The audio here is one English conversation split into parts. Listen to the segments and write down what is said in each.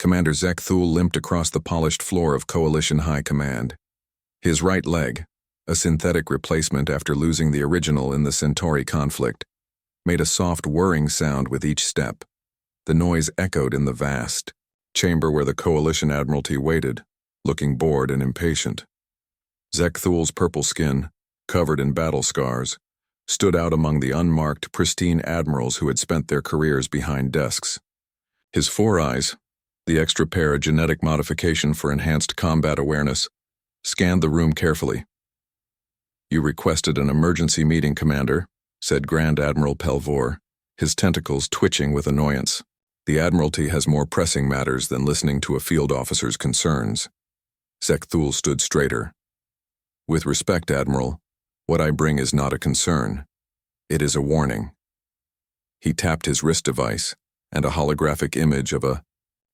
Commander Zekthul limped across the polished floor of Coalition High Command. His right leg, a synthetic replacement after losing the original in the Centauri conflict, made a soft whirring sound with each step. The noise echoed in the vast chamber where the Coalition Admiralty waited, looking bored and impatient. Zekthul's purple skin, covered in battle scars, stood out among the unmarked, pristine admirals who had spent their careers behind desks. His four eyes, the extra pair a genetic modification for enhanced combat awareness, scanned the room carefully. "You requested an emergency meeting, Commander," said Grand Admiral Pelvor, his tentacles twitching with annoyance. "The Admiralty has more pressing matters than listening to a field officer's concerns." Zekthul stood straighter. "With respect, Admiral, what I bring is not a concern. It is a warning." He tapped his wrist device, and a holographic image of a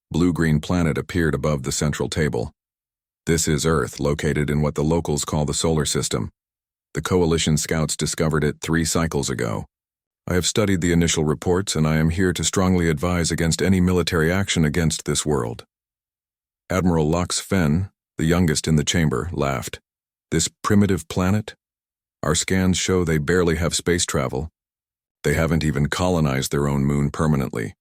blue-green planet appeared above the central table. "This is Earth, located in what the locals call the solar system. The Coalition scouts discovered it 3 cycles ago. I have studied the initial reports, and I am here to strongly advise against any military action against this world." Admiral Lox Fen, the youngest in the chamber, laughed. "This primitive planet? Our scans show they barely have space travel. They haven't even colonized their own moon permanently."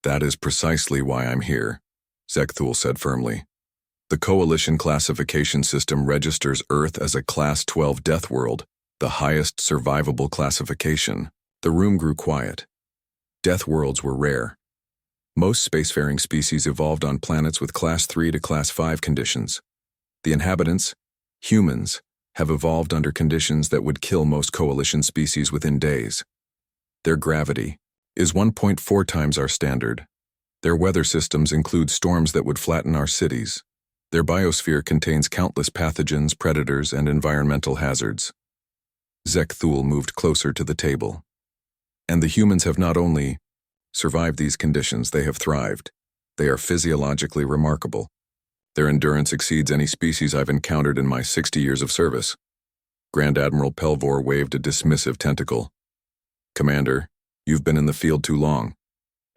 "That is precisely why I'm here," Zekthul said firmly. "The Coalition classification system registers Earth as a Class 12 death world, the highest survivable classification." The room grew quiet. Death worlds were rare. Most spacefaring species evolved on planets with Class 3 to Class 5 conditions. The inhabitants, humans, have evolved under conditions that would kill most Coalition species within days. Their gravity is 1.4 times our standard. Their weather systems include storms that would flatten our cities. Their biosphere contains countless pathogens, predators, and environmental hazards. Zekthul moved closer to the table. "And the humans have not only survived these conditions, they have thrived. They are physiologically remarkable. Their endurance exceeds any species I've encountered in my 60 years of service." Grand Admiral Pelvor waved a dismissive tentacle. "Commander, you've been in the field too long.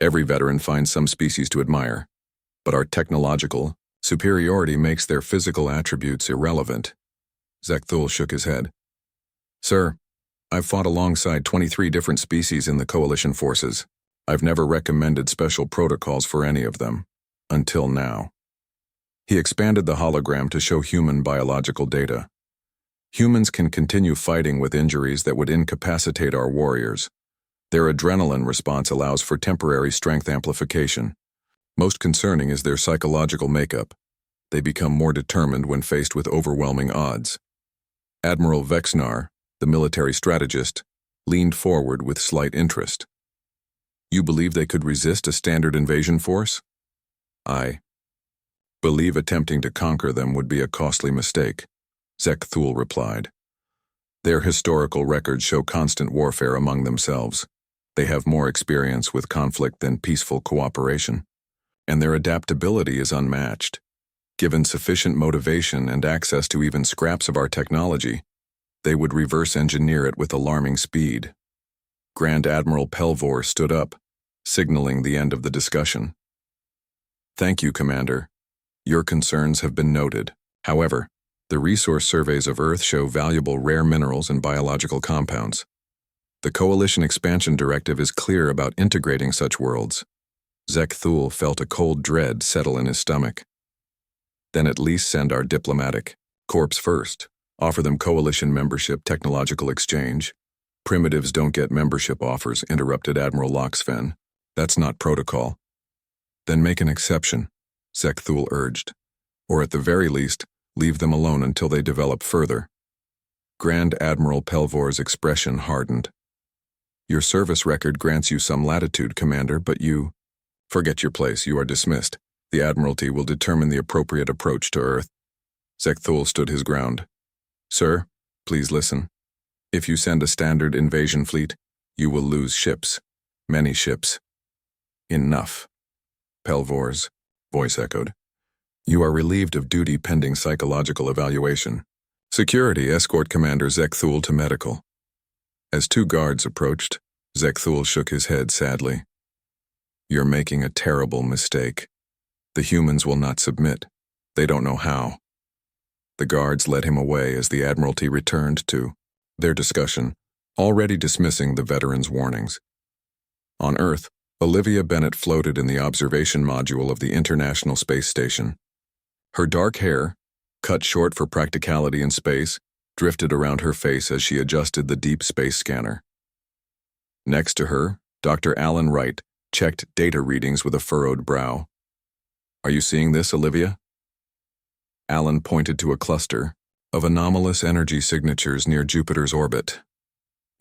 Every veteran finds some species to admire. But our technological superiority makes their physical attributes irrelevant." Zekthul shook his head. "Sir, I've fought alongside 23 different species in the Coalition forces. I've never recommended special protocols for any of them. Until now." He expanded the hologram to show human biological data. "Humans can continue fighting with injuries that would incapacitate our warriors. Their adrenaline response allows for temporary strength amplification. Most concerning is their psychological makeup. They become more determined when faced with overwhelming odds." Admiral Vexnar, the military strategist, leaned forward with slight interest. "You believe they could resist a standard invasion force?" "I believe attempting to conquer them would be a costly mistake," Zekthul replied. "Their historical records show constant warfare among themselves. They have more experience with conflict than peaceful cooperation. And their adaptability is unmatched. Given sufficient motivation and access to even scraps of our technology, they would reverse engineer it with alarming speed." Grand Admiral Pelvor stood up, signaling the end of the discussion. "Thank you, Commander. Your concerns have been noted. However, the resource surveys of Earth show valuable rare minerals and biological compounds. The Coalition Expansion Directive is clear about integrating such worlds." Zekthul felt a cold dread settle in his stomach. "Then at least send our diplomatic corps first. Offer them Coalition membership, technological exchange." "Primitives don't get membership offers," interrupted Admiral Loxfen. "That's not protocol." "Then make an exception," Zekthul urged. "Or at the very least, leave them alone until they develop further." Grand Admiral Pelvor's expression hardened. "Your service record grants you some latitude, Commander, but you forget your place. You are dismissed. The Admiralty will determine the appropriate approach to Earth." Zekthul stood his ground. "Sir, please listen. If you send a standard invasion fleet, you will lose ships. Many ships." "Enough," Pelvor's voice echoed. "You are relieved of duty pending psychological evaluation. Security, escort Commander Zekthul to medical." As 2 guards approached, Zekthul shook his head sadly. "You're making a terrible mistake." The humans will not submit. They don't know how. The guards led him away as the Admiralty returned to their discussion, already dismissing the veterans' warnings. On Earth, Olivia Bennett floated in the observation module of the International Space Station. Her dark hair, cut short for practicality in space, drifted around her face as she adjusted the deep space scanner. Next to her, Dr. Alan Wright checked data readings with a furrowed brow. "Are you seeing this, Olivia?" Alan pointed to a cluster of anomalous energy signatures near Jupiter's orbit.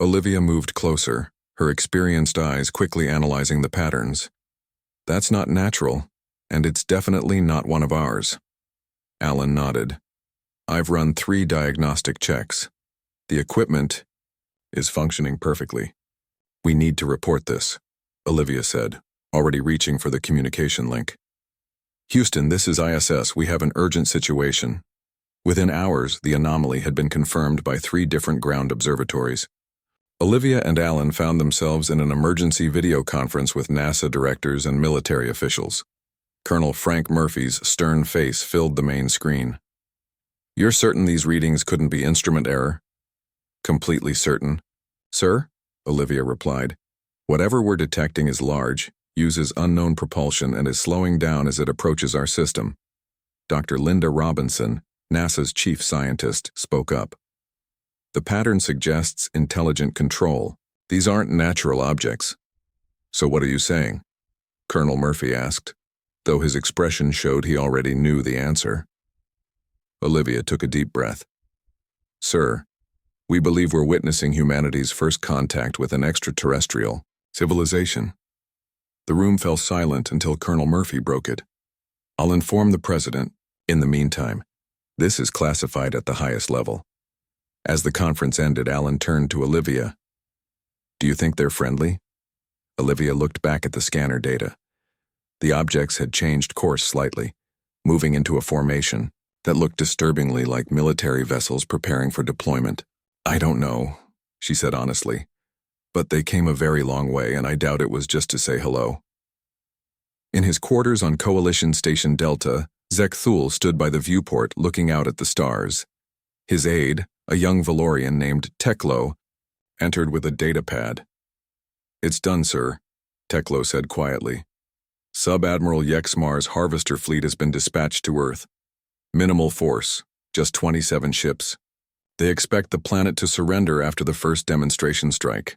Olivia moved closer, her experienced eyes quickly analyzing the patterns. "That's not natural, and it's definitely not one of ours." Alan nodded. "I've run 3 diagnostic checks. The equipment is functioning perfectly. We need to report this," Olivia said, already reaching for the communication link. "Houston, this is ISS. We have an urgent situation." Within hours, the anomaly had been confirmed by 3 different ground observatories. Olivia and Alan found themselves in an emergency video conference with NASA directors and military officials. Colonel Frank Murphy's stern face filled the main screen. "You're certain these readings couldn't be instrument error?" "Completely certain, sir," Olivia replied. "Whatever we're detecting is large, uses unknown propulsion, and is slowing down as it approaches our system." Dr. Linda Robinson, NASA's chief scientist, spoke up. "The pattern suggests intelligent control. These aren't natural objects." "So what are you saying?" Colonel Murphy asked, though his expression showed he already knew the answer. Olivia took a deep breath. "Sir, we believe we're witnessing humanity's first contact with an extraterrestrial civilization." The room fell silent until Colonel Murphy broke it. "I'll inform the President. In the meantime, this is classified at the highest level." As the conference ended, Alan turned to Olivia. "Do you think they're friendly?" Olivia looked back at the scanner data. The objects had changed course slightly, moving into a formation that looked disturbingly like military vessels preparing for deployment. "I don't know," she said honestly, "but they came a very long way, and I doubt it was just to say hello." In his quarters on Coalition Station Delta, Zekthul stood by the viewport looking out at the stars. His aide, a young Valorian named Teklo, entered with a data pad. "It's done, sir," Teklo said quietly. "Sub-Admiral Yexmar's harvester fleet has been dispatched to Earth. Minimal force, just 27 ships. They expect the planet to surrender after the first demonstration strike."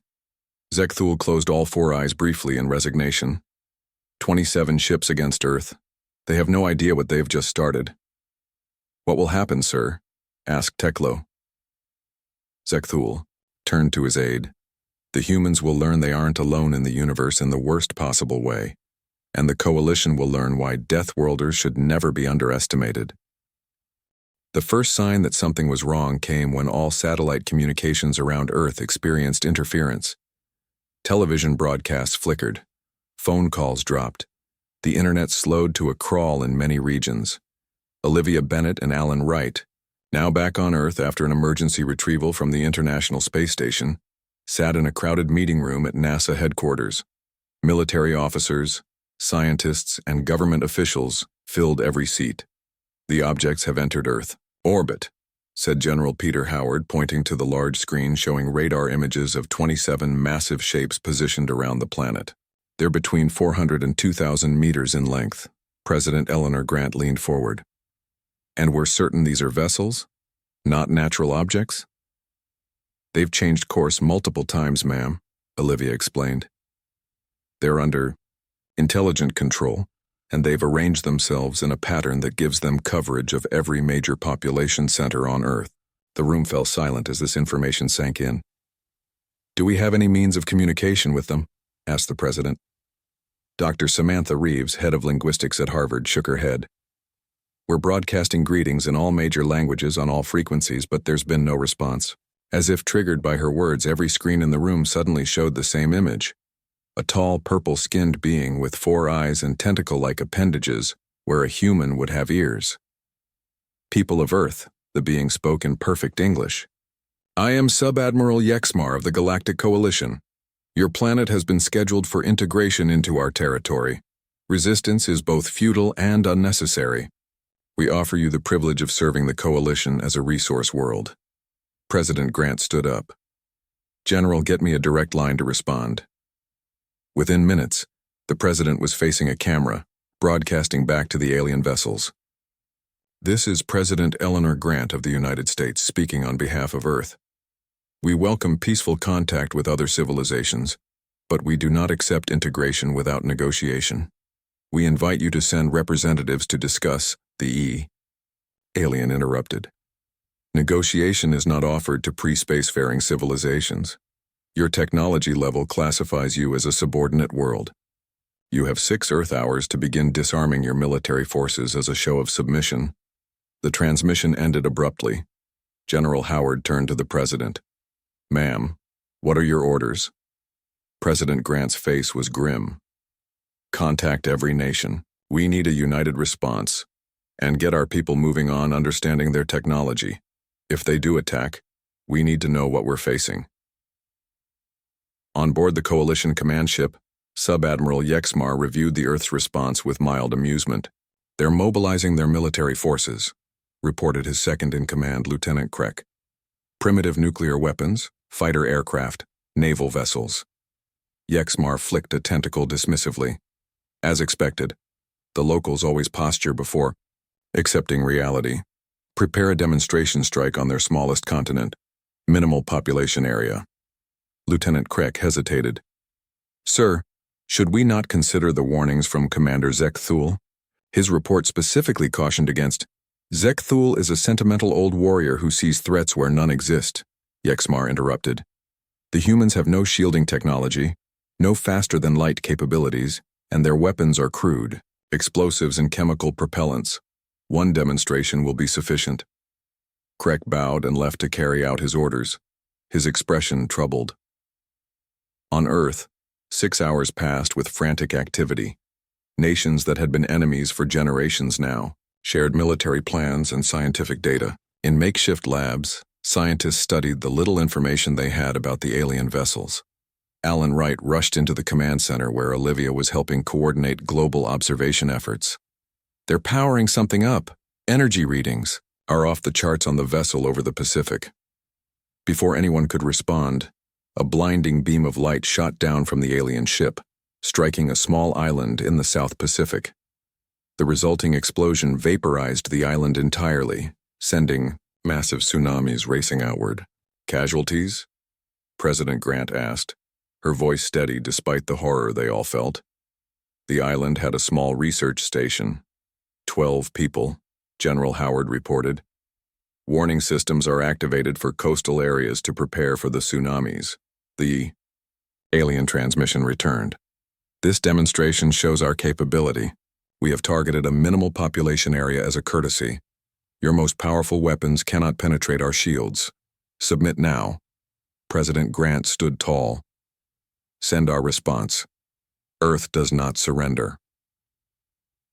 Zekthul closed all 4 eyes briefly in resignation. 27 ships against Earth. They have no idea what they've just started. "What will happen, sir?" asked Teklo. Zekthul turned to his aide. "The humans will learn they aren't alone in the universe in the worst possible way, and the Coalition will learn why Deathworlders should never be underestimated." The first sign that something was wrong came when all satellite communications around Earth experienced interference. Television broadcasts flickered. Phone calls dropped. The internet slowed to a crawl in many regions. Olivia Bennett and Alan Wright, now back on Earth after an emergency retrieval from the International Space Station, sat in a crowded meeting room at NASA headquarters. Military officers, scientists, and government officials filled every seat. "The objects have entered Earth orbit," said General Peter Howard, pointing to the large screen showing radar images of 27 massive shapes positioned around the planet. "They're between 400 and 2,000 meters in length." President Eleanor Grant leaned forward. "And we're certain these are vessels, not natural objects?" "They've changed course multiple times, ma'am," Olivia explained. "They're under intelligent control, and they've arranged themselves in a pattern that gives them coverage of every major population center on Earth." The room fell silent as this information sank in. "Do we have any means of communication with them?" asked the president. Dr. Samantha Reeves, head of linguistics at Harvard, shook her head. "We're broadcasting greetings in all major languages on all frequencies, but there's been no response." As if triggered by her words, every screen in the room suddenly showed the same image. A tall, purple-skinned being with 4 eyes and tentacle-like appendages where a human would have ears. "People of Earth," the being spoke in perfect English. "I am Sub-Admiral Yexmar of the Galactic Coalition. Your planet has been scheduled for integration into our territory. Resistance is both futile and unnecessary. We offer you the privilege of serving the Coalition as a resource world. President Grant stood up. General, get me a direct line to respond. Within minutes, the President was facing a camera, broadcasting back to the alien vessels. This is President Eleanor Grant of the United States speaking on behalf of Earth. We welcome peaceful contact with other civilizations, but we do not accept integration without negotiation. We invite you to send representatives to discuss the Alien interrupted. Negotiation is not offered to pre-spacefaring civilizations. Your technology level classifies you as a subordinate world. You have 6 Earth hours to begin disarming your military forces as a show of submission. The transmission ended abruptly. General Howard turned to the President. Ma'am, what are your orders? President Grant's face was grim. Contact every nation. We need a united response. And get our people moving on understanding their technology. If they do attack, we need to know what we're facing. On board the Coalition command ship, Sub-Admiral Yexmar reviewed the Earth's response with mild amusement. They're mobilizing their military forces, reported his second-in-command, Lieutenant Krek. Primitive nuclear weapons, fighter aircraft, naval vessels. Yexmar flicked a tentacle dismissively. As expected, the locals always posture before accepting reality. Prepare a demonstration strike on their smallest continent, minimal population area. Lieutenant Krek hesitated. Sir, should we not consider the warnings from Commander Zekthul? His report specifically cautioned against. Zekthul is a sentimental old warrior who sees threats where none exist, Yexmar interrupted. The humans have no shielding technology, no faster-than-light capabilities, and their weapons are crude, explosives and chemical propellants. One demonstration will be sufficient. Krek bowed and left to carry out his orders, his expression troubled. On Earth, 6 hours passed with frantic activity. Nations that had been enemies for generations now shared military plans and scientific data. In makeshift labs, scientists studied the little information they had about the alien vessels. Alan Wright rushed into the command center where Olivia was helping coordinate global observation efforts. They're powering something up. Energy readings are off the charts on the vessel over the Pacific. Before anyone could respond, a blinding beam of light shot down from the alien ship, striking a small island in the South Pacific. The resulting explosion vaporized the island entirely, sending massive tsunamis racing outward. Casualties? President Grant asked, her voice steady despite the horror they all felt. The island had a small research station. 12 people, General Howard reported. Warning systems are activated for coastal areas to prepare for the tsunamis. The alien transmission returned. This demonstration shows our capability. We have targeted a minimal population area as a courtesy. Your most powerful weapons cannot penetrate our shields. Submit now. President Grant stood tall. Send our response. Earth does not surrender.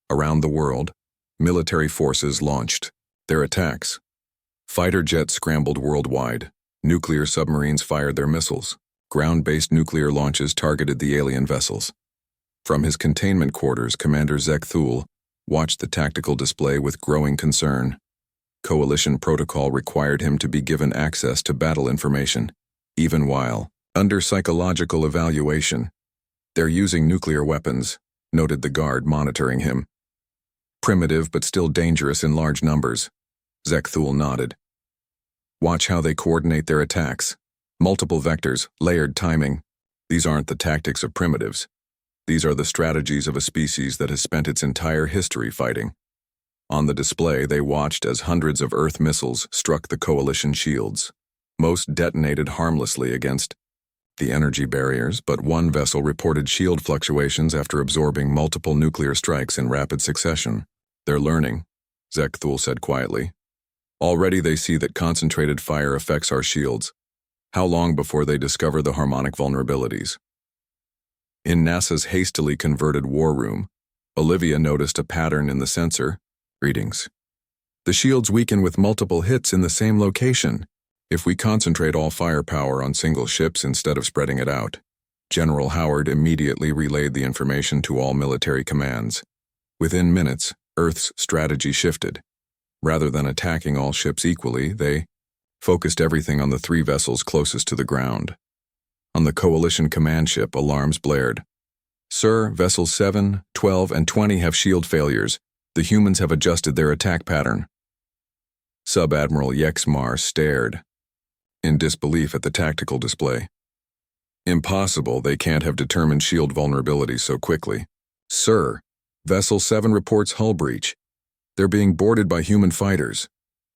Around the world, military forces launched their attacks. Fighter jets scrambled worldwide. Nuclear submarines fired their missiles. Ground-based nuclear launches targeted the alien vessels. From his containment quarters, Commander Zekthul watched the tactical display with growing concern. Coalition protocol required him to be given access to battle information, even while under psychological evaluation. They're using nuclear weapons, noted the guard monitoring him. Primitive but still dangerous in large numbers. Zekthul nodded. Watch how they coordinate their attacks. Multiple vectors, layered timing. These aren't the tactics of primitives. These are the strategies of a species that has spent its entire history fighting. On the display, they watched as hundreds of Earth missiles struck the Coalition shields. Most detonated harmlessly against the energy barriers, but one vessel reported shield fluctuations after absorbing multiple nuclear strikes in rapid succession. They're learning, Zekthul said quietly. Already they see that concentrated fire affects our shields. How long before they discover the harmonic vulnerabilities? In NASA's hastily converted war room, Olivia noticed a pattern in the sensor readings. The shields weaken with multiple hits in the same location. If we concentrate all firepower on single ships instead of spreading it out, General Howard immediately relayed the information to all military commands. Within minutes, Earth's strategy shifted. Rather than attacking all ships equally, they focused everything on the 3 vessels closest to the ground. On the Coalition command ship, alarms blared. "Sir, Vessels 7, 12, and 20 have shield failures. The humans have adjusted their attack pattern." Sub-Admiral Yexmar stared in disbelief at the tactical display. "Impossible, they can't have determined shield vulnerability so quickly." "Sir, Vessel 7 reports hull breach. They're being boarded by human fighters."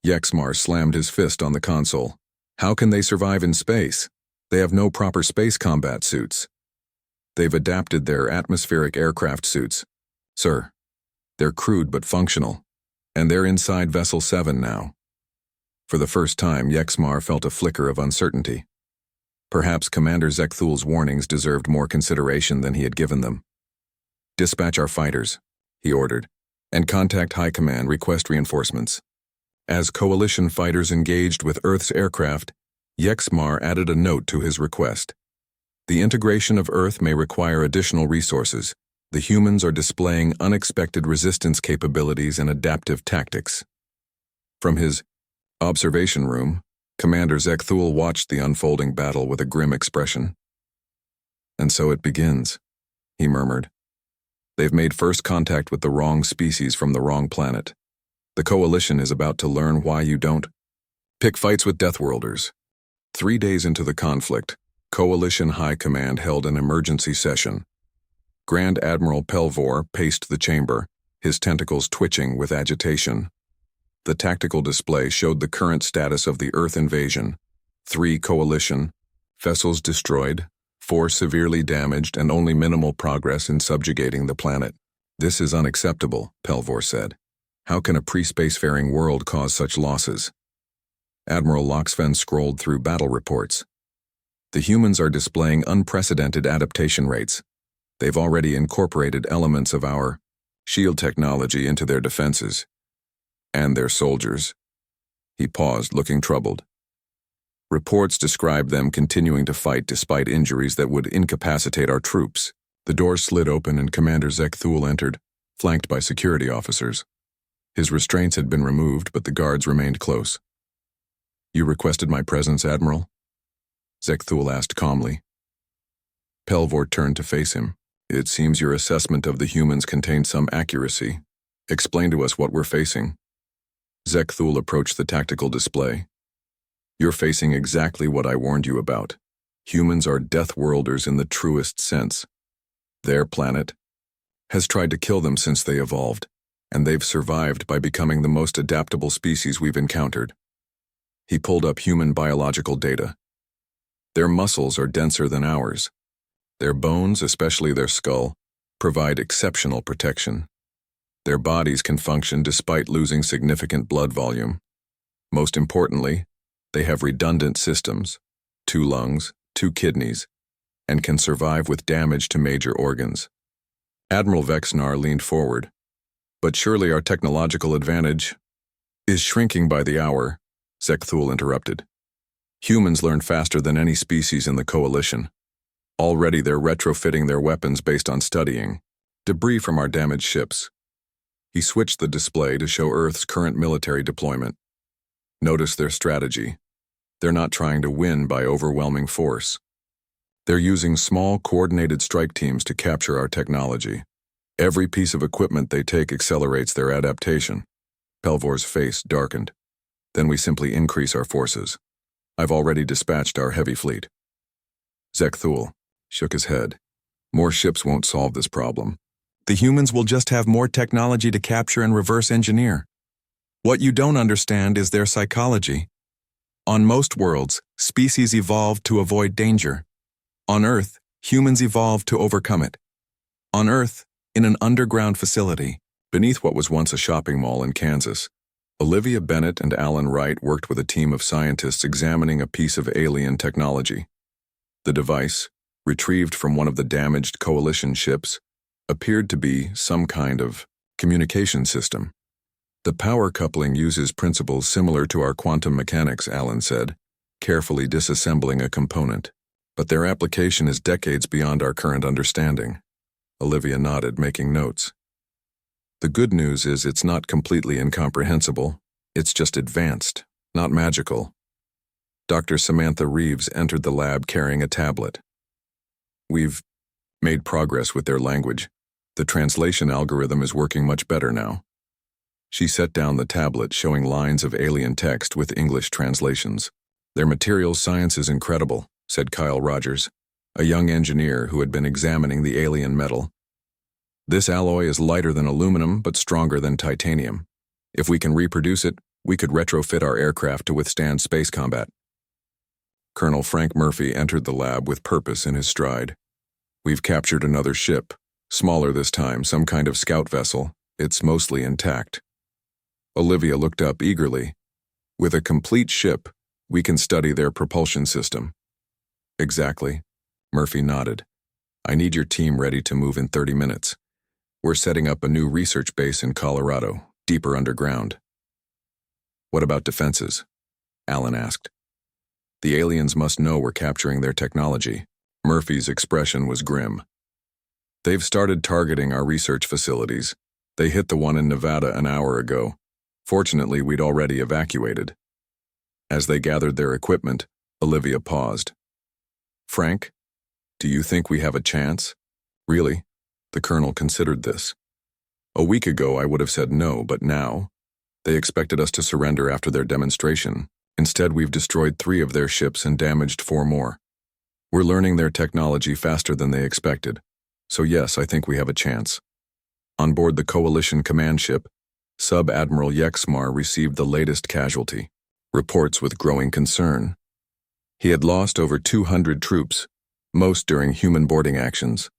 Yexmar slammed his fist on the console. "How can they survive in space? They have no proper space combat suits. They've adapted their atmospheric aircraft suits. Sir, they're crude but functional, and they're inside Vessel 7 now." For the first time, Yexmar felt a flicker of uncertainty. Perhaps Commander Zekthul's warnings deserved more consideration than he had given them. "Dispatch our fighters," he ordered, "and contact High Command, request reinforcements." As Coalition fighters engaged with Earth's aircraft, Yexmar added a note to his request. "The integration of Earth may require additional resources. The humans are displaying unexpected resistance capabilities and adaptive tactics." From his observation room, Commander Zekthul watched the unfolding battle with a grim expression. "And so it begins," he murmured. "They've made first contact with the wrong species from the wrong planet. The Coalition is about to learn why you don't pick fights with Deathworlders." 3 days into the conflict, Coalition High Command held an emergency session. Grand Admiral Pelvor paced the chamber, his tentacles twitching with agitation. The tactical display showed the current status of the Earth invasion. 3 Coalition vessels destroyed, 4 severely damaged, and only minimal progress in subjugating the planet. "This is unacceptable," Pelvor said. "How can a pre-spacefaring world cause such losses?" Admiral Loxven scrolled through battle reports. "The humans are displaying unprecedented adaptation rates. They've already incorporated elements of our shield technology into their defenses. And their soldiers." He paused, looking troubled. "Reports describe them continuing to fight despite injuries that would incapacitate our troops." The door slid open and Commander Zekthul entered, flanked by security officers. His restraints had been removed, but the guards remained close. "You requested my presence, Admiral?" Zekthul asked calmly. Pelvor turned to face him. "It seems your assessment of the humans contained some accuracy. Explain to us what we're facing." Zekthul approached the tactical display. "You're facing exactly what I warned you about. Humans are Deathworlders in the truest sense. Their planet has tried to kill them since they evolved, and they've survived by becoming the most adaptable species we've encountered." He pulled up human biological data. "Their muscles are denser than ours. Their bones, especially their skull, provide exceptional protection. Their bodies can function despite losing significant blood volume. Most importantly, they have redundant systems, 2 lungs, 2 kidneys, and can survive with damage to major organs." Admiral Vexnar leaned forward. "But surely our technological advantage is shrinking by the hour," Zekthul interrupted. "Humans learn faster than any species in the Coalition. Already they're retrofitting their weapons based on studying debris from our damaged ships." He switched the display to show Earth's current military deployment. "Notice their strategy. They're not trying to win by overwhelming force. They're using small, coordinated strike teams to capture our technology. Every piece of equipment they take accelerates their adaptation." Pelvor's face darkened. "Then we simply increase our forces. I've already dispatched our heavy fleet." Zekthul shook his head. "More ships won't solve this problem. The humans will just have more technology to capture and reverse engineer. What you don't understand is their psychology. On most worlds, species evolve to avoid danger. On Earth, humans evolve to overcome it. On Earth, in an underground facility, beneath what was once a shopping mall in Kansas, Olivia Bennett and Alan Wright worked with a team of scientists examining a piece of alien technology. The device, retrieved from one of the damaged Coalition ships, appeared to be some kind of communication system. "The power coupling uses principles similar to our quantum mechanics," Alan said, carefully disassembling a component. but their application is decades beyond our current understanding. Olivia nodded, making notes. The good news is it's not completely incomprehensible. It's just advanced, not magical. Dr. Samantha Reeves entered the lab carrying a tablet. We've made progress with their language. The translation algorithm is working much better now. She set down the tablet, showing lines of alien text with English translations. Their materials science is incredible, said Kyle Rogers, a young engineer who had been examining the alien metal. This alloy is lighter than aluminum but stronger than titanium. If we can reproduce it, we could retrofit our aircraft to withstand space combat. Colonel Frank Murphy entered the lab with purpose in his stride. We've captured another ship, smaller this time, some kind of scout vessel. It's mostly intact. Olivia looked up eagerly. With a complete ship, we can study their propulsion system. Exactly. Murphy nodded. I need your team ready to move in 30 minutes. We're setting up a new research base in Colorado, deeper underground. What about defenses? Alan asked. The aliens must know we're capturing their technology. Murphy's expression was grim. They've started targeting our research facilities. They hit the one in Nevada an hour ago. Fortunately, we'd already evacuated. As they gathered their equipment, Olivia paused. Frank, do you think we have a chance? Really? The colonel considered this. A week ago, I would have said no, but now? They expected us to surrender after their demonstration. Instead, we've destroyed 3 of their ships and damaged 4 more. We're learning their technology faster than they expected. So yes, I think we have a chance. On board the Coalition command ship, Sub-Admiral Yexmar received the latest casualty. Reports with growing concern. He had lost over 200 troops, most during human boarding actions.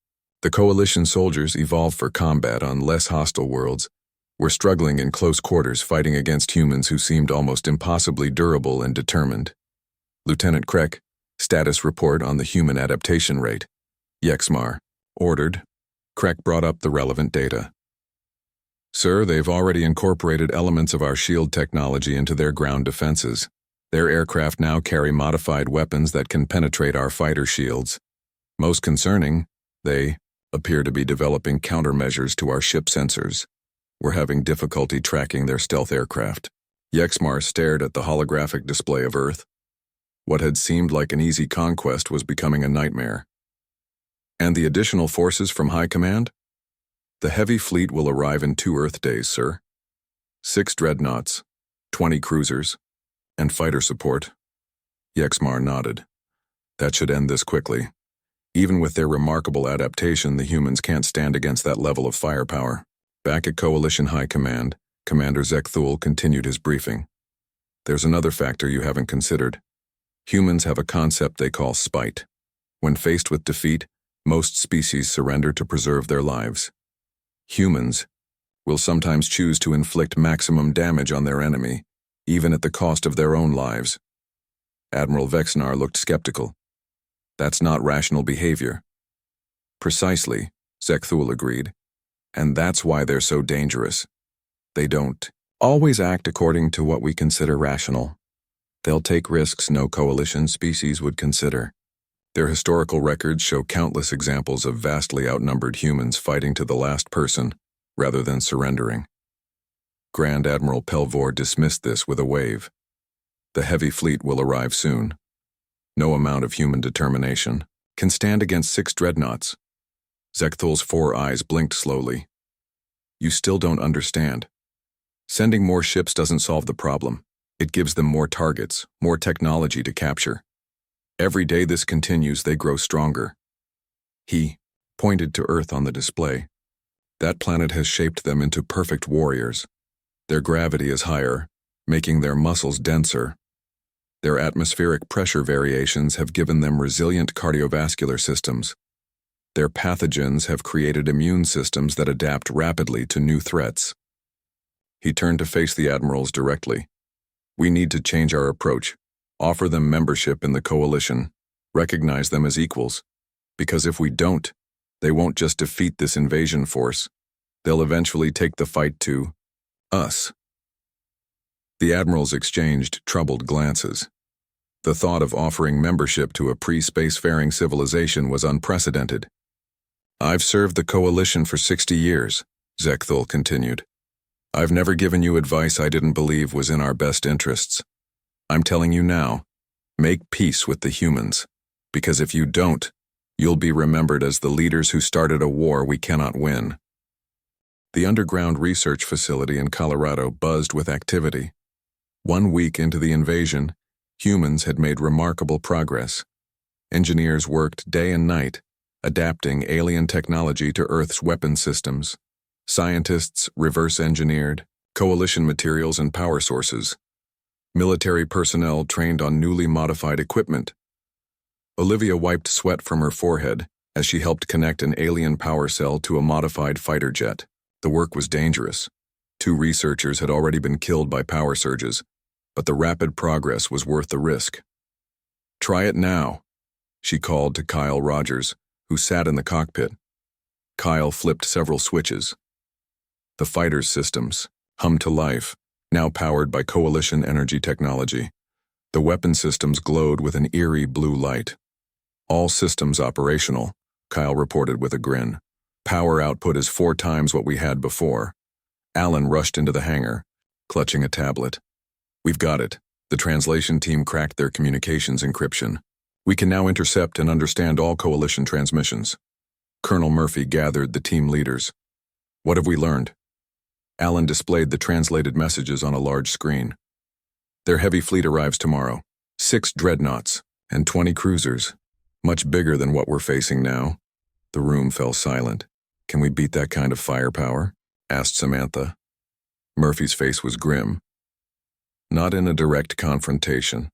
The Coalition soldiers, evolved for combat on less hostile worlds, were struggling in close quarters fighting against humans who seemed almost impossibly durable and determined. Lieutenant Kreck, status report on the human adaptation rate. Yexmar ordered. Kreck brought up the relevant data. Sir, they've already incorporated elements of our shield technology into their ground defenses. Their aircraft now carry modified weapons that can penetrate our fighter shields. Most concerning, they appear to be developing countermeasures to our ship sensors. We're having difficulty tracking their stealth aircraft. Yexmar stared at the holographic display of Earth. What had seemed like an easy conquest was becoming a nightmare. And the additional forces from High Command? The heavy fleet will arrive in 2 Earth days, sir. 6 dreadnoughts, 20 cruisers, and fighter support. Yexmar nodded. That should end this quickly. Even with their remarkable adaptation, the humans can't stand against that level of firepower. Back at Coalition High Command, Commander Zekthul continued his briefing. There's another factor you haven't considered. Humans have a concept they call spite. When faced with defeat, most species surrender to preserve their lives. Humans will sometimes choose to inflict maximum damage on their enemy, even at the cost of their own lives. Admiral Vexnar looked skeptical. That's not rational behavior. Precisely, Zekthul agreed. And that's why they're so dangerous. They don't always act according to what we consider rational. They'll take risks no coalition species would consider. Their historical records show countless examples of vastly outnumbered humans fighting to the last person, rather than surrendering. Grand Admiral Pelvor dismissed this with a wave. The heavy fleet will arrive soon. No amount of human determination can stand against 6 dreadnoughts. Zekthul's 4 eyes blinked slowly. You still don't understand. Sending more ships doesn't solve the problem. It gives them more targets, more technology to capture. Every day this continues, they grow stronger. He pointed to Earth on the display. That planet has shaped them into perfect warriors. Their gravity is higher, making their muscles denser. Their atmospheric pressure variations have given them resilient cardiovascular systems. Their pathogens have created immune systems that adapt rapidly to new threats. He turned to face the admirals directly. We need to change our approach, offer them membership in the coalition, recognize them as equals. Because if we don't, they won't just defeat this invasion force. They'll eventually take the fight to us. The admirals exchanged troubled glances. The thought of offering membership to a pre-spacefaring civilization was unprecedented. "I've served the Coalition for 60 years, Zekthul continued. "I've never given you advice I didn't believe was in our best interests. I'm telling you now, make peace with the humans, because if you don't, you'll be remembered as the leaders who started a war we cannot win." The underground research facility in Colorado buzzed with activity. 1 week into the invasion, humans had made remarkable progress. Engineers worked day and night, adapting alien technology to Earth's weapon systems. Scientists reverse-engineered Coalition materials and power sources. Military personnel trained on newly modified equipment. Olivia wiped sweat from her forehead as she helped connect an alien power cell to a modified fighter jet. The work was dangerous. 2 researchers had already been killed by power surges, but the rapid progress was worth the risk. "Try it now," she called to Kyle Rogers, who sat in the cockpit. Kyle flipped several switches. The fighter's systems hummed to life, now powered by Coalition energy technology. The weapon systems glowed with an eerie blue light. "All systems operational," Kyle reported with a grin. "Power output is 4 times what we had before." Alan rushed into the hangar, clutching a tablet. "We've got it." The translation team cracked their communications encryption. "We can now intercept and understand all Coalition transmissions." Colonel Murphy gathered the team leaders. "What have we learned?" Alan displayed the translated messages on a large screen. "Their heavy fleet arrives tomorrow. 6 dreadnoughts and 20 cruisers. Much bigger than what we're facing now." The room fell silent. "Can we beat that kind of firepower?" asked Samantha. Murphy's face was grim. "Not in a direct confrontation.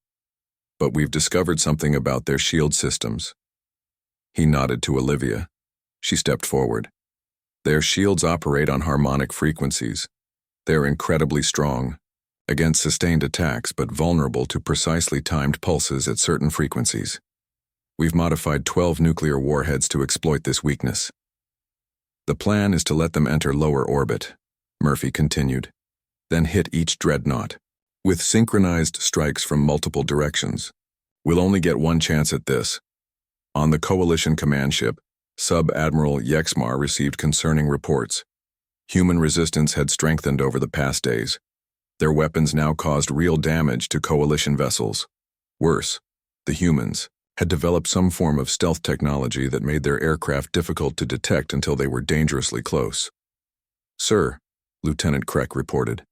But we've discovered something about their shield systems." He nodded to Olivia. She stepped forward. "Their shields operate on harmonic frequencies. They're incredibly strong, against sustained attacks but vulnerable to precisely timed pulses at certain frequencies. We've modified 12 nuclear warheads to exploit this weakness. The plan is to let them enter lower orbit," Murphy continued, "then hit each dreadnought, with synchronized strikes from multiple directions. We'll only get one chance at this." On the Coalition command ship, Sub-Admiral Yexmar received concerning reports. Human resistance had strengthened over the past days. Their weapons now caused real damage to Coalition vessels. Worse, the humans had developed some form of stealth technology that made their aircraft difficult to detect until they were dangerously close. "Sir," Lieutenant Kreck reported,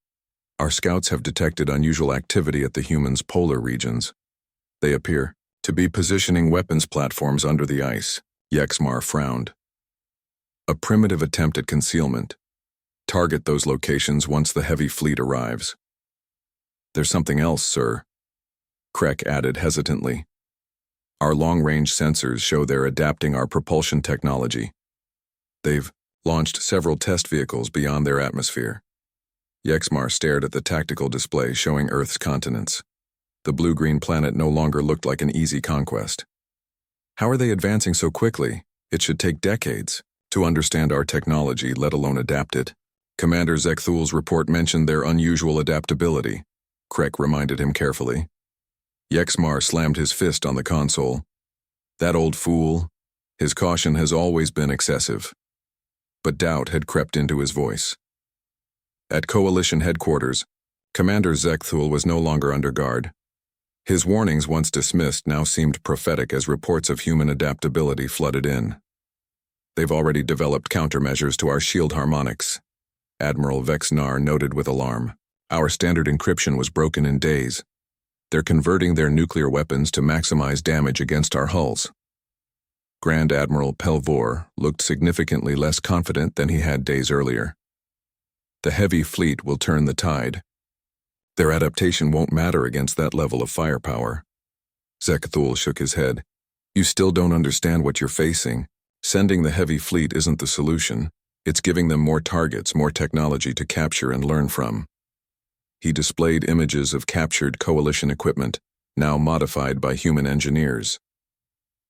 "our scouts have detected unusual activity at the humans' polar regions. They appear to be positioning weapons platforms under the ice." Yexmar frowned. "A primitive attempt at concealment. Target those locations once the heavy fleet arrives." "There's something else, sir," Kreck added hesitantly. "Our long-range sensors show they're adapting our propulsion technology. They've launched several test vehicles beyond their atmosphere." Yexmar stared at the tactical display showing Earth's continents. The blue-green planet no longer looked like an easy conquest. "How are they advancing so quickly? It should take decades to understand our technology, let alone adapt it." Commander Zekthul's report mentioned their unusual adaptability, Kreck reminded him carefully. Yexmar slammed his fist on the console. "That old fool. His caution has always been excessive." But doubt had crept into his voice. At Coalition headquarters, Commander Zekthul was no longer under guard. His warnings, once dismissed, now seemed prophetic as reports of human adaptability flooded in. "They've already developed countermeasures to our shield harmonics," Admiral Vexnar noted with alarm. "Our standard encryption was broken in days. They're converting their nuclear weapons to maximize damage against our hulls." Grand Admiral Pelvor looked significantly less confident than he had days earlier. "The heavy fleet will turn the tide. Their adaptation won't matter against that level of firepower." Zekthul shook his head. "You still don't understand what you're facing. Sending the heavy fleet isn't the solution. It's giving them more targets, more technology to capture and learn from." He displayed images of captured Coalition equipment, now modified by human engineers.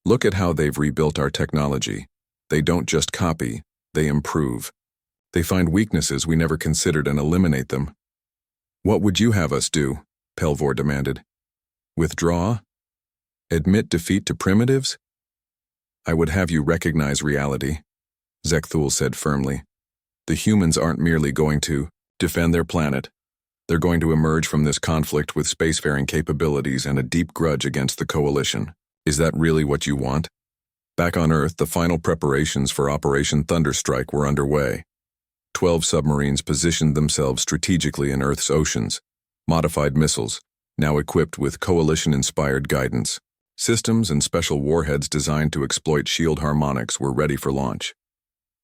"Look at how they've rebuilt our technology. They don't just copy, they improve. They find weaknesses we never considered and eliminate them." "What would you have us do?" Pelvor demanded. "Withdraw? Admit defeat to primitives? I would have you recognize reality, Zekthul said firmly. The humans aren't merely going to defend their planet. They're going to emerge from this conflict with spacefaring capabilities and a deep grudge against the Coalition. Is that really what you want? Back on Earth, the final preparations for Operation Thunderstrike were underway. 12 submarines positioned themselves strategically in Earth's oceans. Modified missiles, now equipped with Coalition-inspired guidance. Systems and special warheads designed to exploit shield harmonics were ready for launch.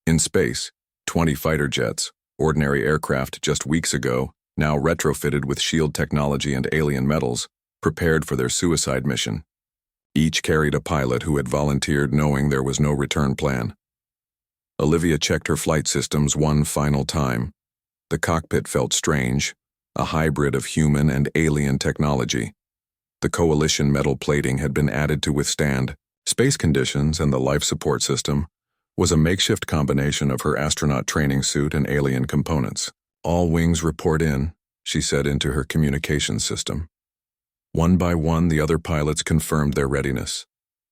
In space, 20 fighter jets, ordinary aircraft just weeks ago, now retrofitted with shield technology and alien metals, prepared for their suicide mission. Each carried a pilot who had volunteered knowing there was no return plan. Olivia checked her flight systems one final time. The cockpit felt strange, a hybrid of human and alien technology. The Coalition metal plating had been added to withstand space conditions, and the life support system was a makeshift combination of her astronaut training suit and alien components. All wings report in, she said into her communications system. One by one, the other pilots confirmed their readiness.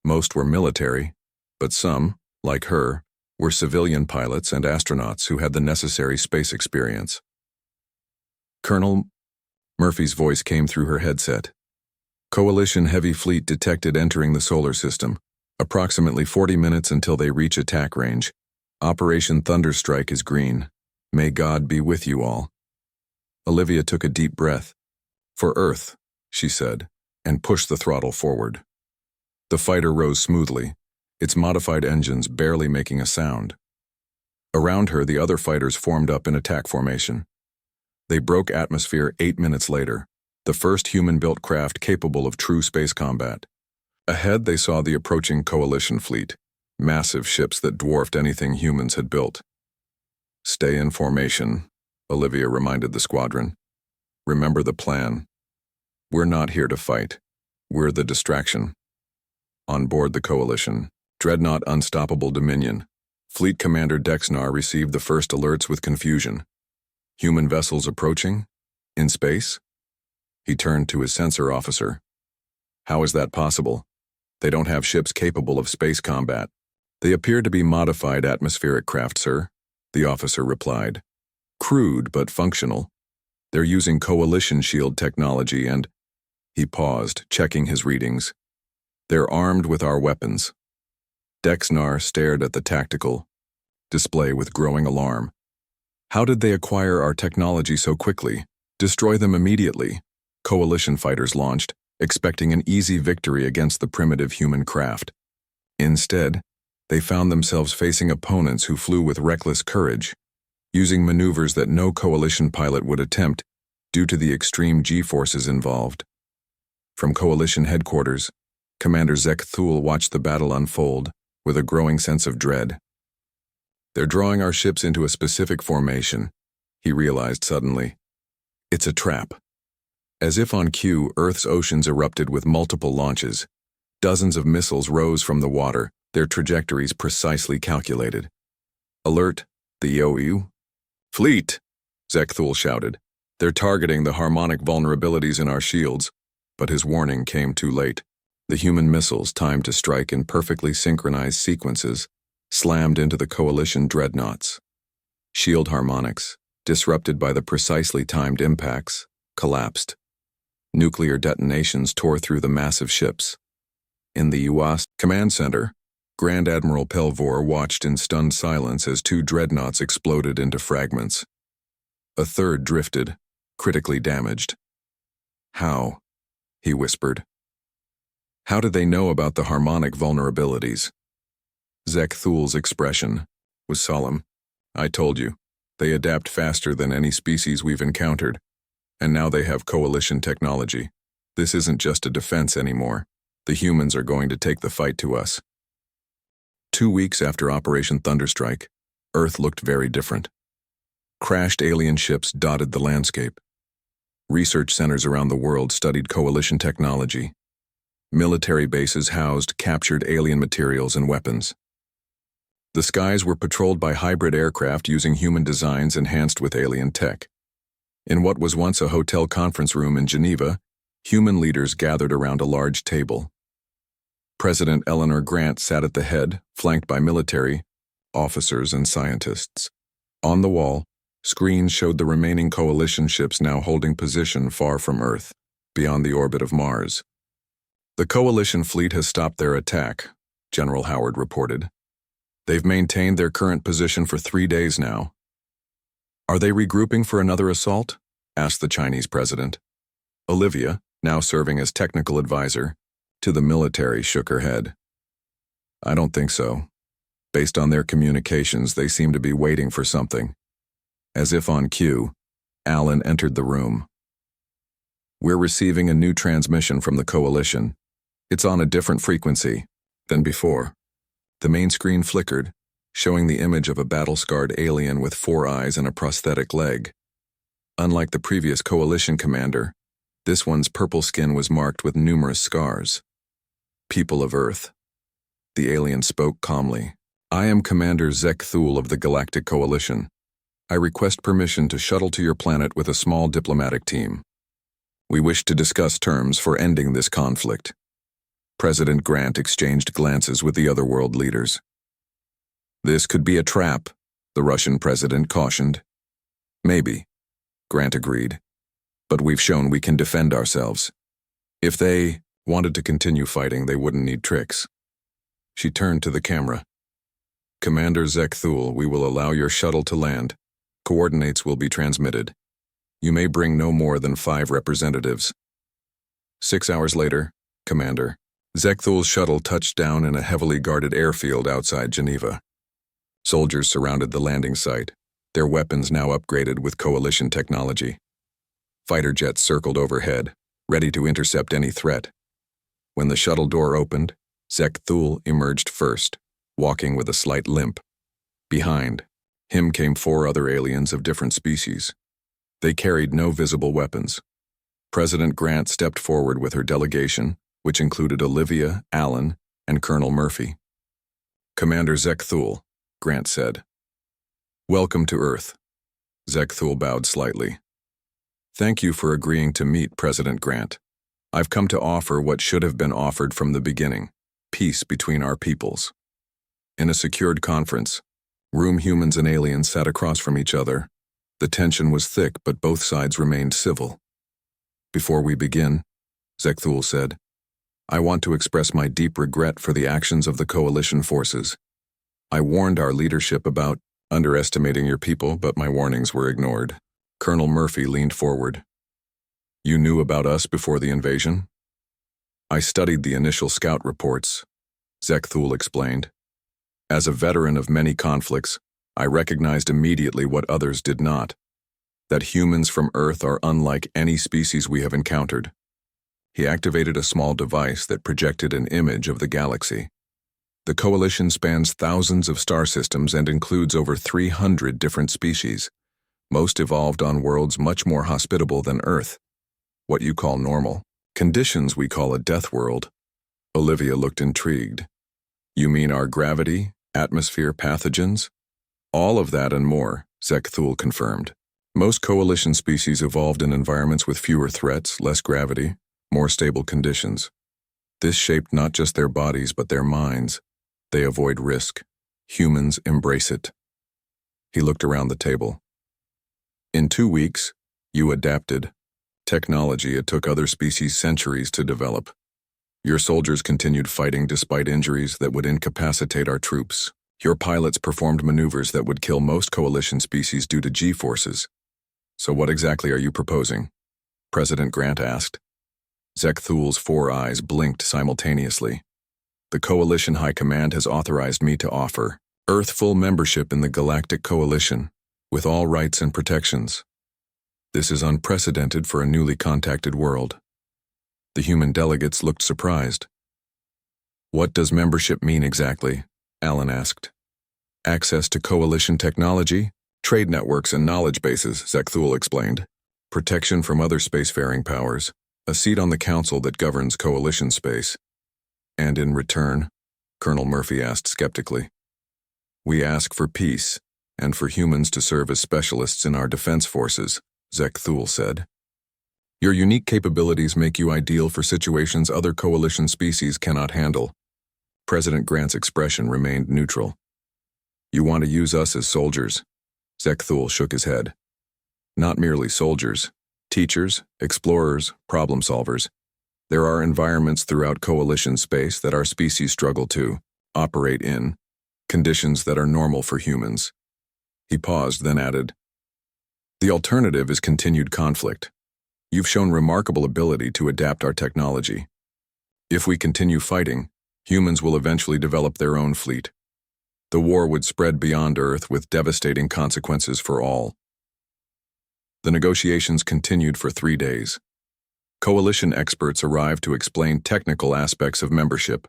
Most were military, but some, like her, were civilian pilots and astronauts who had the necessary space experience. Colonel Murphy's voice came through her headset. Coalition heavy fleet detected entering the solar system. Approximately 40 minutes until they reach attack range. Operation Thunderstrike is green. May God be with you all. Olivia took a deep breath. For Earth, she said, and pushed the throttle forward. The fighter rose smoothly, its modified engines barely making a sound. Around her, the other fighters formed up in attack formation. They broke atmosphere 8 minutes later, the first human-built craft capable of true space combat. Ahead, they saw the approaching Coalition fleet, massive ships that dwarfed anything humans had built. Stay in formation, Olivia reminded the squadron. Remember the plan. We're not here to fight. We're the distraction. On board the Coalition, Dreadnought Unstoppable Dominion, Fleet Commander Dexnar received the first alerts with confusion. Human vessels approaching? In space? He turned to his sensor officer. How is that possible? They don't have ships capable of space combat. They appear to be modified atmospheric craft, sir, the officer replied. Crude but functional. They're using Coalition shield technology and... He paused, checking his readings. They're armed with our weapons. Dexnar stared at the tactical display with growing alarm. How did they acquire our technology so quickly? Destroy them immediately. Coalition fighters launched, expecting an easy victory against the primitive human craft. Instead, they found themselves facing opponents who flew with reckless courage, using maneuvers that no Coalition pilot would attempt due to the extreme G-forces involved. From Coalition headquarters, Commander Zekthul watched the battle unfold with a growing sense of dread. They're drawing our ships into a specific formation, he realized suddenly. It's a trap. As if on cue, Earth's oceans erupted with multiple launches. Dozens of missiles rose from the water, their trajectories precisely calculated. Alert, the EOU. Fleet, Zekthul shouted. They're targeting the harmonic vulnerabilities in our shields, but his warning came too late. The human missiles, timed to strike in perfectly synchronized sequences, slammed into the Coalition dreadnoughts. Shield harmonics, disrupted by the precisely timed impacts, collapsed. Nuclear detonations tore through the massive ships. In the UAS command center, Grand Admiral Pelvor watched in stunned silence as 2 dreadnoughts exploded into fragments. A third drifted, critically damaged. How? He whispered. How did they know about the harmonic vulnerabilities? Zekthul's expression was solemn. I told you, they adapt faster than any species we've encountered. And now they have Coalition technology. This isn't just a defense anymore. The humans are going to take the fight to us. 2 weeks after Operation Thunderstrike, Earth looked very different. Crashed alien ships dotted the landscape. Research centers around the world studied Coalition technology. Military bases housed captured alien materials and weapons. The skies were patrolled by hybrid aircraft using human designs enhanced with alien tech. In what was once a hotel conference room in Geneva, human leaders gathered around a large table. President Eleanor Grant sat at the head, flanked by military, officers, and scientists. On the wall, screens showed the remaining coalition ships now holding position far from Earth, beyond the orbit of Mars. The coalition fleet has stopped their attack, General Howard reported. They've maintained their current position for 3 days now. Are they regrouping for another assault? Asked the Chinese president. Olivia, now serving as technical advisor to the military, shook her head. I don't think so. Based on their communications, they seem to be waiting for something. As if on cue, Alan entered the room. We're receiving a new transmission from the coalition. It's on a different frequency than before. The main screen flickered, showing the image of a battle-scarred alien with 4 eyes and a prosthetic leg. Unlike the previous coalition commander, this one's purple skin was marked with numerous scars. People of Earth. The alien spoke calmly. I am Commander Zek Thule of the Galactic Coalition. I request permission to shuttle to your planet with a small diplomatic team. We wish to discuss terms for ending this conflict. President Grant exchanged glances with the other world leaders. This could be a trap, the Russian president cautioned. Maybe, Grant agreed. But we've shown we can defend ourselves. If they wanted to continue fighting, they wouldn't need tricks. She turned to the camera. Commander Zek Thule, we will allow your shuttle to land. Coordinates will be transmitted. You may bring no more than 5 representatives. 6 hours later, Commander, Zek Thule's shuttle touched down in a heavily guarded airfield outside Geneva. Soldiers surrounded the landing site, their weapons now upgraded with coalition technology. Fighter jets circled overhead, ready to intercept any threat. When the shuttle door opened, Zek Thule emerged first, walking with a slight limp. Behind him came 4 other aliens of different species. They carried no visible weapons. President Grant stepped forward with her delegation, which included Olivia, Alan, and Colonel Murphy. Commander Zek Thule, Grant said. Welcome to Earth. Zek Thule bowed slightly. Thank you for agreeing to meet, President Grant. I've come to offer what should have been offered from the beginning, peace between our peoples. In a secured conference, room humans and aliens sat across from each other. The tension was thick, but both sides remained civil. Before we begin, Zek Thule said, I want to express my deep regret for the actions of the coalition forces. I warned our leadership about underestimating your people, but my warnings were ignored. Colonel Murphy leaned forward. You knew about us before the invasion? I studied the initial scout reports, Zek Thule explained. As a veteran of many conflicts, I recognized immediately what others did not, that humans from Earth are unlike any species we have encountered. He activated a small device that projected an image of the galaxy. The coalition spans thousands of star systems and includes over 300 different species. Most evolved on worlds much more hospitable than Earth. What you call normal. Conditions we call a death world. Olivia looked intrigued. You mean our gravity, atmosphere, pathogens? All of that and more, Zek Thule confirmed. Most coalition species evolved in environments with fewer threats, less gravity, more stable conditions. This shaped not just their bodies but their minds. They avoid risk. Humans embrace it. He looked around the table. In 2 weeks, you adapted. Technology it took other species centuries to develop. Your soldiers continued fighting despite injuries that would incapacitate our troops. Your pilots performed maneuvers that would kill most coalition species due to G-forces. So what exactly are you proposing? President Grant asked. Zek Thule's 4 eyes blinked simultaneously. The Coalition High Command has authorized me to offer Earth full membership in the Galactic Coalition, with all rights and protections. This is unprecedented for a newly contacted world. The human delegates looked surprised. What does membership mean exactly? Alan asked. Access to coalition technology, trade networks and knowledge bases, Zek Thule explained. Protection from other spacefaring powers, a seat on the council that governs coalition space. And in return, Colonel Murphy asked skeptically. We ask for peace, and for humans to serve as specialists in our defense forces, Zek Thule said. Your unique capabilities make you ideal for situations other coalition species cannot handle, President Grant's expression remained neutral. You want to use us as soldiers? Zekthul shook his head. Not merely soldiers. Teachers, explorers, problem solvers. There are environments throughout coalition space that our species struggle to operate in, conditions that are normal for humans. He paused, then added, the alternative is continued conflict. You've shown remarkable ability to adapt our technology. If we continue fighting, humans will eventually develop their own fleet. The war would spread beyond Earth with devastating consequences for all. The negotiations continued for 3 days. Coalition experts arrived to explain technical aspects of membership.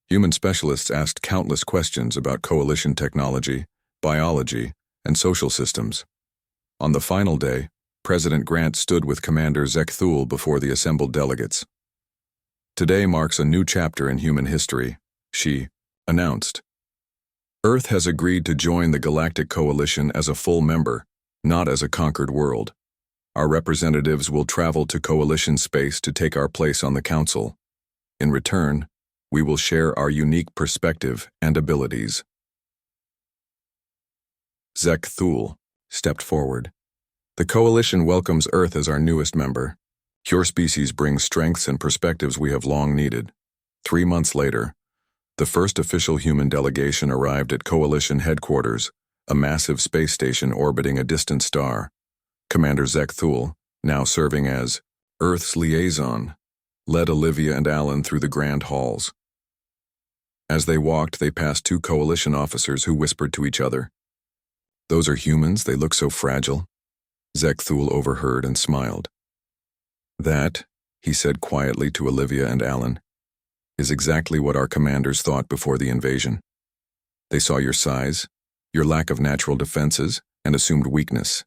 Human specialists asked countless questions about coalition technology, biology, and social systems. On the final day, President Grant stood with Commander Zekthul before the assembled delegates. Today marks a new chapter in human history, she announced. Earth has agreed to join the Galactic Coalition as a full member, not as a conquered world. Our representatives will travel to Coalition space to take our place on the Council. In return, we will share our unique perspective and abilities. Zekthul stepped forward. The Coalition welcomes Earth as our newest member. Your species brings strengths and perspectives we have long needed. 3 months later, the first official human delegation arrived at Coalition headquarters, a massive space station orbiting a distant star. Commander Zekthul, now serving as Earth's liaison, led Olivia and Alan through the grand halls. As they walked, they passed 2 Coalition officers who whispered to each other. Those are humans, they look so fragile. Zekthul overheard and smiled. That, he said quietly to Olivia and Alan, is exactly what our commanders thought before the invasion. They saw your size, your lack of natural defenses, and assumed weakness.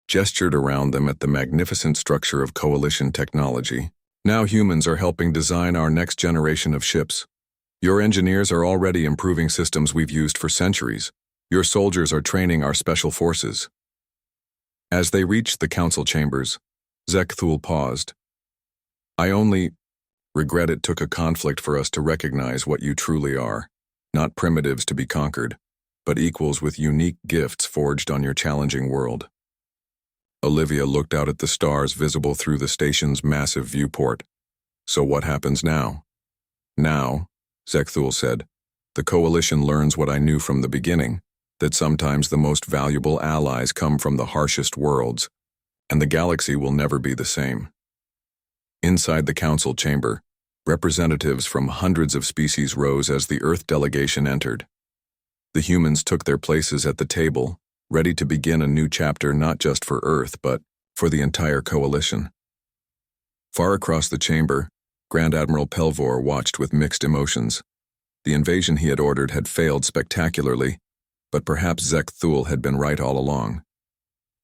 Gestured around them at the magnificent structure of Coalition technology. Now humans are helping design our next generation of ships. Your engineers are already improving systems we've used for centuries. Your soldiers are training our special forces. As they reached the council chambers, Zekthul paused. I only regret it took a conflict for us to recognize what you truly are, not primitives to be conquered, but equals with unique gifts forged on your challenging world. Olivia looked out at the stars visible through the station's massive viewport. So what happens now? Now, Zekthul said, the Coalition learns what I knew from the beginning, that sometimes the most valuable allies come from the harshest worlds, and the galaxy will never be the same. Inside the council chamber, representatives from hundreds of species rose as the Earth delegation entered. The humans took their places at the table, ready to begin a new chapter not just for Earth, but for the entire Coalition. Far across the chamber, Grand Admiral Pelvor watched with mixed emotions. The invasion he had ordered had failed spectacularly, but perhaps Zekthul had been right all along.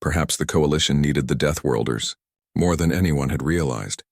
Perhaps the Coalition needed the Deathworlders, more than anyone had realized.